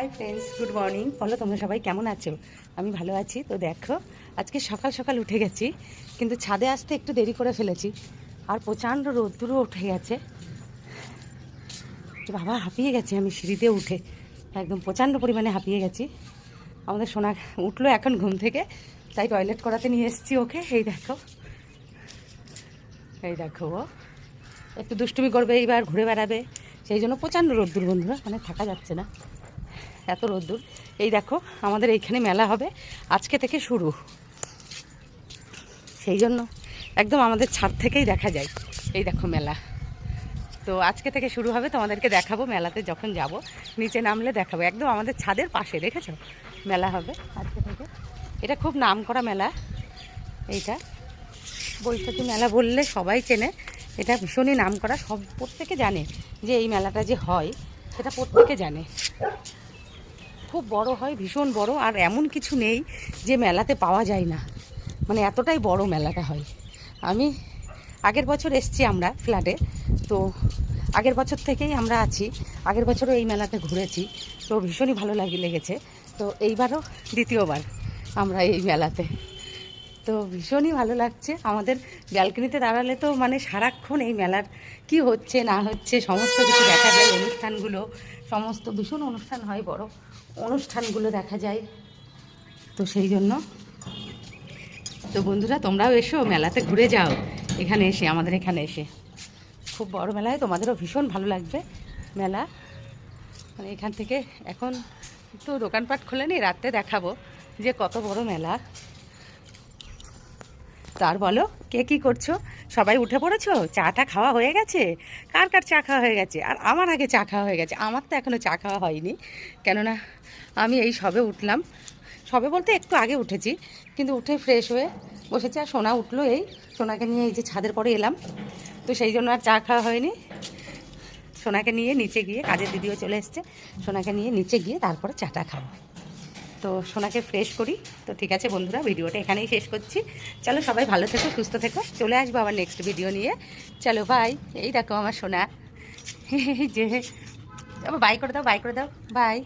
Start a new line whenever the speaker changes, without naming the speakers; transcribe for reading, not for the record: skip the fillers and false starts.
Hi friends, good morning. বলো তোমরা সবাই কেমন আছো? আমি ভালো আছি। তো দেখো, আজকে সকাল সকাল উঠে গেছি, কিন্তু ছাদে আসতে একটু দেরি করে ফেলেছি। আর প্রচণ্ড রোদ্দুরও উঠে গেছে। বাবা হাঁপিয়ে গেছি আমি সিঁড়িতে উঠে, একদম প্রচণ্ড পরিমাণে হাঁপিয়ে গেছি। আমাদের সোনা উঠলো এখন ঘুম থেকে, তাই টয়লেট করাতে নিয়ে এসেছি ওকে। এই দেখো ও একটু দুষ্টুমি করবে, এইবার ঘুরে বেড়াবে। সেই জন্য প্রচণ্ড রোদ্দুর বন্ধুরা, মানে থাকা যাচ্ছে না, এত রোদ্দুর। এই দেখো আমাদের এইখানে মেলা হবে, আজকে থেকে শুরু। সেই জন্য একদম আমাদের ছাদ থেকেই দেখা যায়। এই দেখো মেলা তো আজকে থেকে শুরু হবে, তোমাদেরকে দেখাবো মেলাতে যখন যাব। নিচে নামলে দেখাবো, একদম আমাদের ছাদের পাশে দেখেছো মেলা হবে আজকে থেকে। এটা খুব নাম করা মেলা, এইটা বৈশাখী মেলা বললে সবাই চেনে। এটা ভীষণই নাম করা, সব প্রত্যেকে জানে যে এই মেলাটা যে হয় সেটা প্রত্যেকে জানে। খুব বড় হয়, ভীষণ বড়, আর এমন কিছু নেই যে মেলাতে পাওয়া যায় না, মানে এতটাই বড় মেলাটা হয়। আমি আগের বছর এসছি আমরা ফ্ল্যাটে, তো আগের বছর থেকেই আমরা আছি। আগের বছরও এই মেলাতে ঘুরেছি, তো ভীষণই ভালো লেগেছে। তো এইবারও দ্বিতীয়বার আমরা এই মেলাতে, তো ভীষণই ভালো লাগছে। আমাদের ব্যালকনিতে দাঁড়ালে তো মানে সারাক্ষণ এই মেলার কি হচ্ছে না হচ্ছে সমস্ত কিছু দেখা যায়। অনুষ্ঠানগুলো সমস্ত ভীষণ অনুষ্ঠান হয়, বড় অনুষ্ঠানগুলো দেখা যায়। তো সেই জন্য তো বন্ধুরা তোমরাও এসো, মেলাতে ঘুরে যাও। এখানে এসে আমাদের এখানে এসে খুব বড় মেলায়, তোমাদেরও ভীষণ ভালো লাগবে মেলা। মানে এখান থেকে এখন তো দোকানপাট খোলেনি, রাত্রে দেখাবো যে কত বড় মেলা। তার বলো কে কী করছো? সবাই উঠে পড়েছো? চাটা খাওয়া হয়ে গেছে? কার কার চা খাওয়া হয়ে গেছে? আর আমার আগে চা খাওয়া হয়ে গেছে, আমার তো এখনও চা খাওয়া হয়নি, কেননা আমি এই সবে উঠলাম। সবে বলতে একটু আগে উঠেছি, কিন্তু উঠে ফ্রেশ হয়ে বসেছি। আর সোনা উঠলো, এই সোনাকে নিয়ে এই যে ছাদের পরে এলাম, তো সেই জন্য আর চা খাওয়া হয়নি। সোনাকে নিয়ে নিচে গিয়ে, কাজের দিদিও চলে এসছে, সোনাকে নিয়ে নিচে গিয়ে তারপরে চাটা খাবো। তো সোনাকে ফ্রেশ করি। তো ঠিক আছে বন্ধুরা, ভিডিওটা এখানেই শেষ করছি। চলো সবাই ভালো থেকো, সুস্থ থেকো, চলে আসবো আবার নেক্সট ভিডিও নিয়ে। চলো বাই। এই দেখো আমার সোনা, যে বাই করে দাও, বাই করে দাও, বাই।